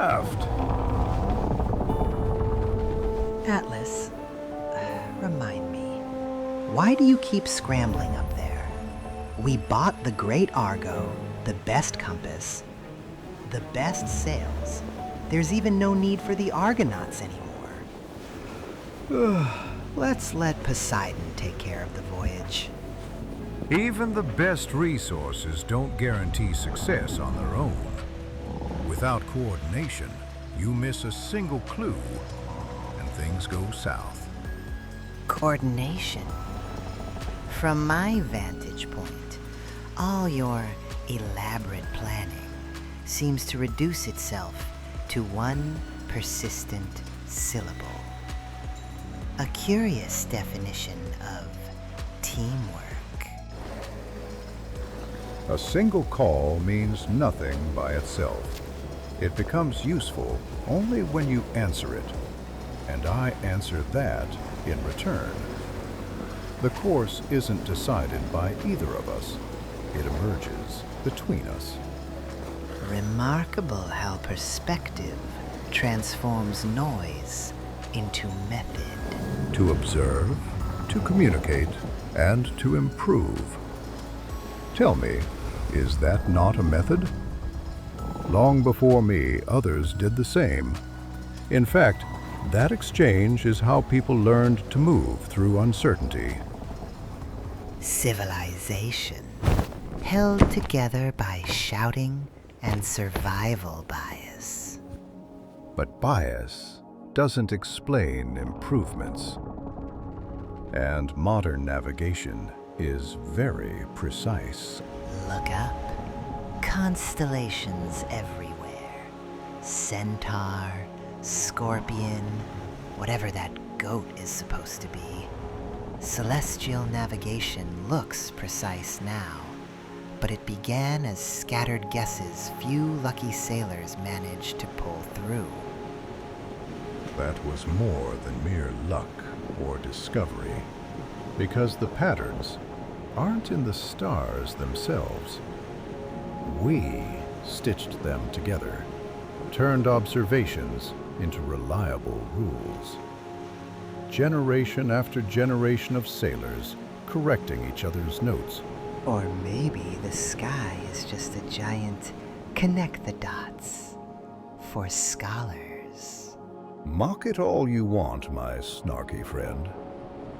left. Atlas, remind me, why do you keep scrambling up there? We bought the Great Argo, the best compass, the best sails. There's even no need for the Argonauts anymore. Let's let Poseidon take care of the voyage. Even the best resources don't guarantee success on their own. Without coordination, you miss a single clue and things go south. Coordination. From my vantage point, all your elaborate planning seems to reduce itself to one persistent syllable. A curious definition of teamwork. A single call means nothing by itself. It becomes useful only when you answer it, and I answer that in return. The course isn't decided by either of us. It emerges between us. Remarkable how perspective transforms noise into method. To observe, to communicate, and to improve. Tell me, is that not a method? Long before me, others did the same. In fact, that exchange is how people learned to move through uncertainty. Civilization, held together by shouting and survival bias. But bias doesn't explain improvements. And modern navigation is very precise. Look up. Constellations everywhere. Centaur, Scorpion, whatever that goat is supposed to be. Celestial navigation looks precise now, but it began as scattered guesses few lucky sailors managed to pull through. That was more than mere luck or discovery, because the patterns aren't in the stars themselves. We stitched them together, turned observations into reliable rules. Generation after generation of sailors correcting each other's notes. Or maybe the sky is just a giant connect the dots for scholars. Mock it all you want, my snarky friend.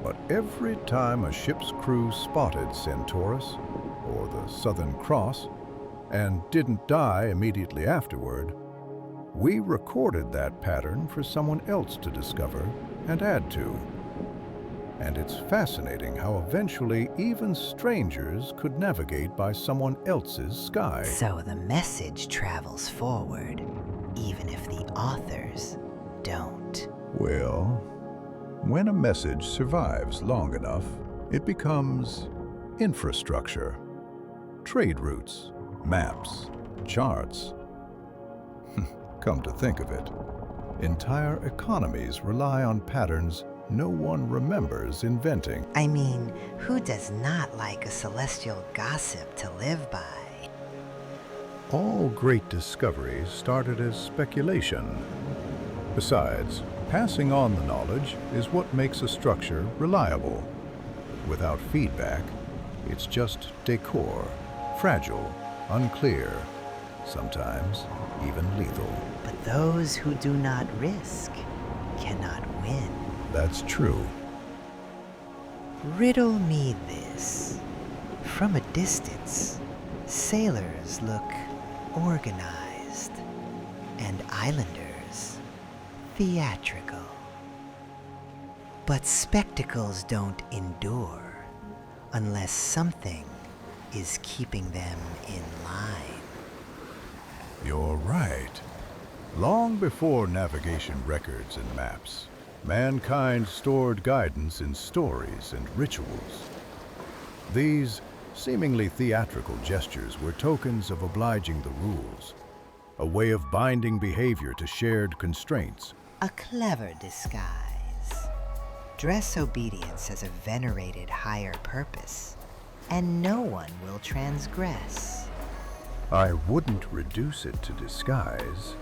But every time a ship's crew spotted Centaurus, or the Southern Cross, and didn't die immediately afterward, we recorded that pattern for someone else to discover and add to. And it's fascinating how eventually even strangers could navigate by someone else's sky. So the message travels forward, even if the authors don't. Well, when a message survives long enough, it becomes infrastructure, trade routes, maps, charts. Come to think of it, entire economies rely on patterns no one remembers inventing. I mean, who does not like a celestial gossip to live by? All great discoveries started as speculation. Besides, passing on the knowledge is what makes a structure reliable. Without feedback, it's just decor, fragile, unclear, sometimes even lethal. But those who do not risk cannot win. That's true. Riddle me this. From a distance, sailors look organized, and islanders theatrical. But spectacles don't endure unless something is keeping them in line. You're right. Long before navigation records and maps, mankind stored guidance in stories and rituals. These seemingly theatrical gestures were tokens of obliging the rules, a way of binding behavior to shared constraints. A clever disguise. Dress obedience as a venerated higher purpose, and no one will transgress. I wouldn't reduce it to disguise.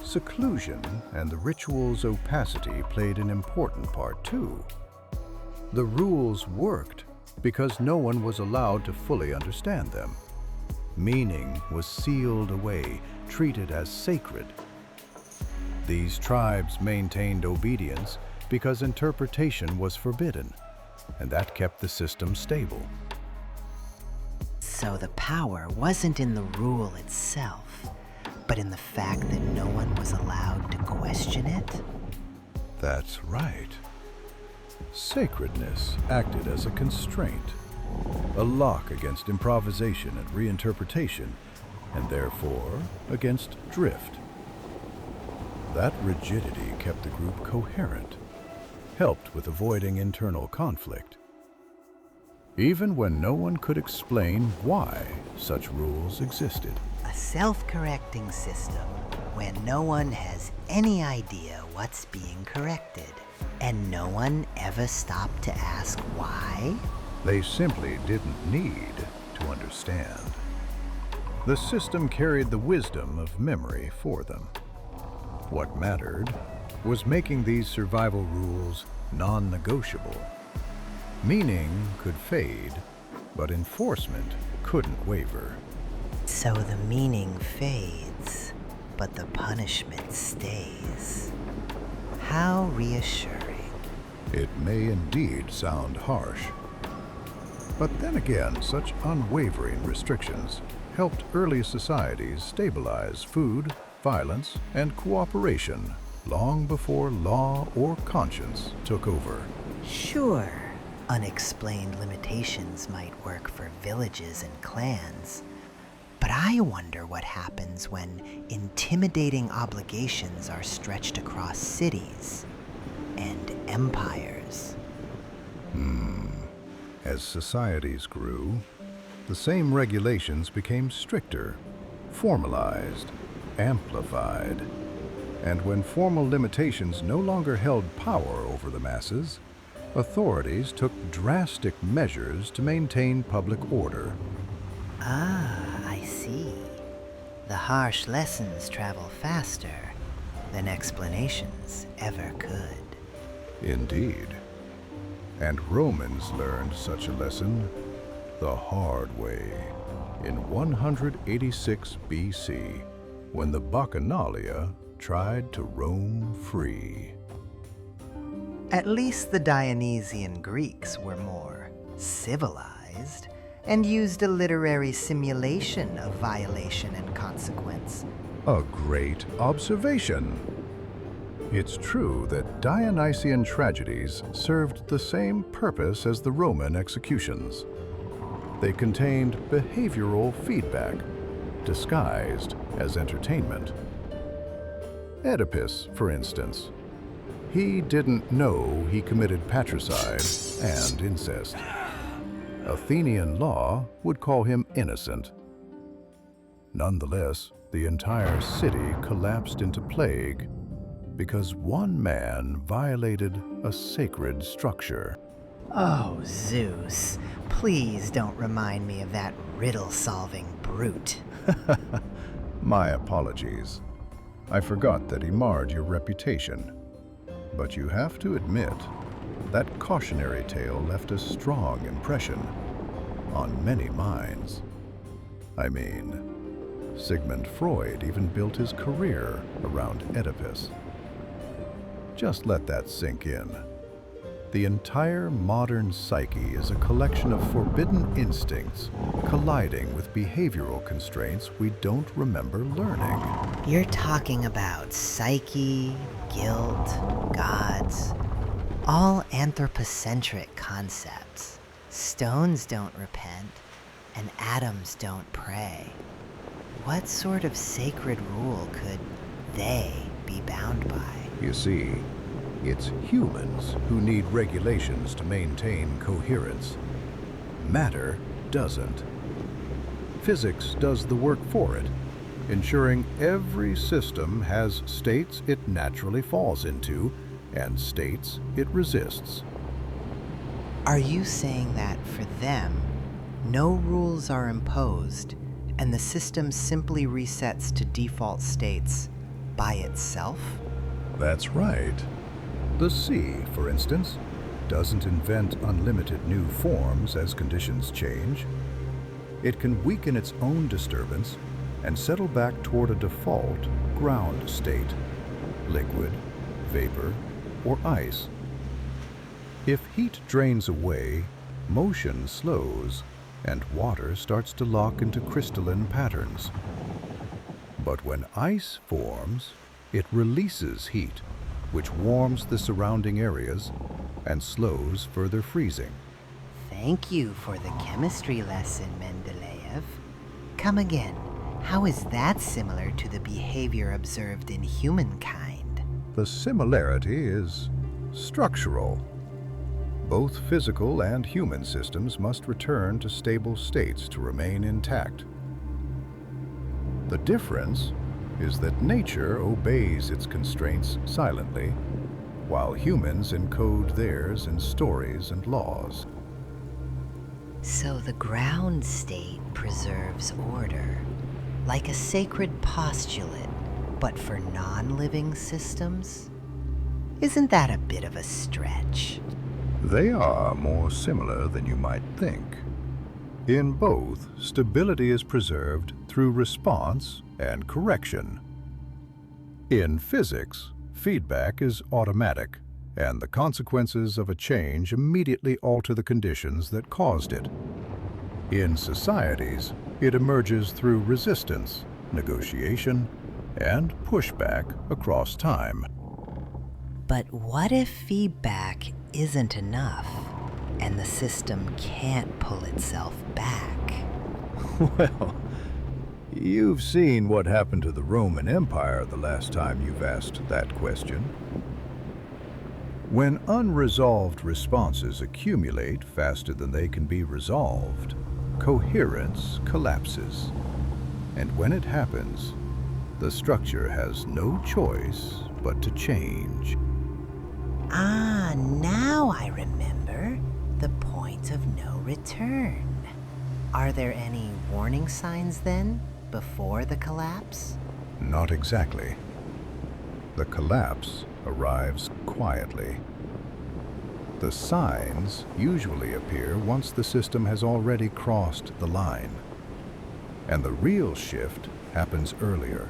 Seclusion and the ritual's opacity played an important part too. The rules worked because no one was allowed to fully understand them. Meaning was sealed away, treated as sacred. These tribes maintained obedience because interpretation was forbidden, and that kept the system stable. So the power wasn't in the rule itself, but in the fact that no one was allowed to question it? That's right. Sacredness acted as a constraint, a lock against improvisation and reinterpretation, and therefore against drift. That rigidity kept the group coherent, helped with avoiding internal conflict, even when no one could explain why such rules existed. A self-correcting system where no one has any idea what's being corrected, and no one ever stopped to ask why? They simply didn't need to understand. The system carried the wisdom of memory for them. What mattered was making these survival rules non-negotiable. Meaning could fade, but enforcement couldn't waver. So the meaning fades, but the punishment stays. How reassuring. It may indeed sound harsh. But then again, such unwavering restrictions helped early societies stabilize food, violence, and cooperation long before law or conscience took over. Sure, unexplained limitations might work for villages and clans, but I wonder what happens when intimidating obligations are stretched across cities and empires. As societies grew, the same regulations became stricter, formalized, amplified. And when formal limitations no longer held power over the masses, authorities took drastic measures to maintain public order. Ah, I see. The harsh lessons travel faster than explanations ever could. Indeed. And Romans learned such a lesson the hard way in 186 BC, when the Bacchanalia tried to roam free. At least the Dionysian Greeks were more civilized and used a literary simulation of violation and consequence. A great observation. It's true that Dionysian tragedies served the same purpose as the Roman executions. They contained behavioral feedback, disguised as entertainment. Oedipus, for instance, he didn't know he committed patricide and incest. Athenian law would call him innocent. Nonetheless, the entire city collapsed into plague because one man violated a sacred structure. Oh, Zeus, please don't remind me of that riddle-solving brute. My apologies. I forgot that he marred your reputation. But you have to admit, that cautionary tale left a strong impression on many minds. I mean, Sigmund Freud even built his career around Oedipus. Just let that sink in. The entire modern psyche is a collection of forbidden instincts colliding with behavioral constraints we don't remember learning. You're talking about psyche, guilt, gods, all anthropocentric concepts. Stones don't repent, and atoms don't pray. What sort of sacred rule could they be bound by? You see, it's humans who need regulations to maintain coherence. Matter doesn't. Physics does the work for it, ensuring every system has states it naturally falls into and states it resists. Are you saying that for them, no rules are imposed and the system simply resets to default states by itself? That's right. The sea, for instance, doesn't invent unlimited new forms as conditions change. It can weaken its own disturbance and settle back toward a default ground state, liquid, vapor, or ice. If heat drains away, motion slows, and water starts to lock into crystalline patterns. But when ice forms, it releases heat, which warms the surrounding areas and slows further freezing. Thank you for the chemistry lesson, Mendeleev. Come again. How is that similar to the behavior observed in humankind? The similarity is structural. Both physical and human systems must return to stable states to remain intact. The difference is that nature obeys its constraints silently, while humans encode theirs in stories and laws. So the ground state preserves order, like a sacred postulate, but for non-living systems? Isn't that a bit of a stretch? They are more similar than you might think. In both, stability is preserved through response and correction. In physics, feedback is automatic, and the consequences of a change immediately alter the conditions that caused it. In societies, it emerges through resistance, negotiation, and pushback across time. But what if feedback isn't enough, and the system can't pull itself back? Well, you've seen what happened to the Roman Empire the last time you've asked that question. When unresolved responses accumulate faster than they can be resolved, coherence collapses. And when it happens, the structure has no choice but to change. Ah, now I remember. The point of no return. Are there any warning signs then, before the collapse? Not exactly. The collapse arrives quietly. The signs usually appear once the system has already crossed the line. And the real shift happens earlier,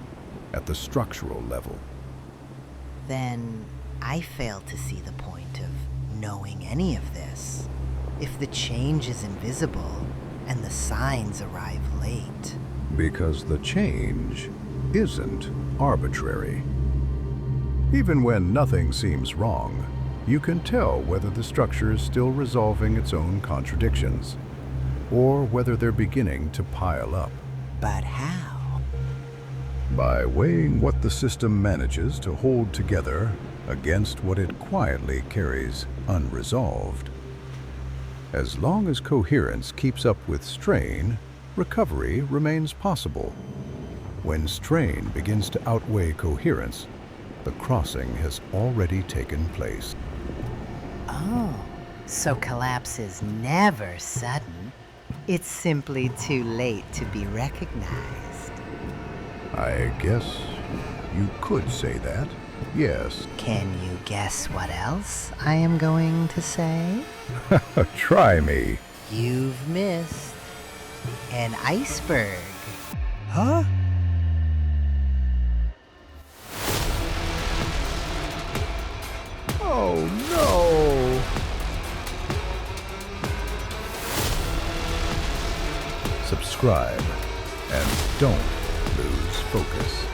at the structural level. Then I fail to see the point of knowing any of this. If the change is invisible and the signs arrive late. Because the change isn't arbitrary. Even when nothing seems wrong, you can tell whether the structure is still resolving its own contradictions, or whether they're beginning to pile up. But how? By weighing what the system manages to hold together against what it quietly carries unresolved. As long as coherence keeps up with strain, recovery remains possible. When strain begins to outweigh coherence, the crossing has already taken place. Oh, so collapse is never sudden. It's simply too late to be recognized. I guess you could say that, yes. Can you guess what else I am going to say? Try me. You've missed an iceberg. Huh? Oh no! Subscribe and don't lose focus.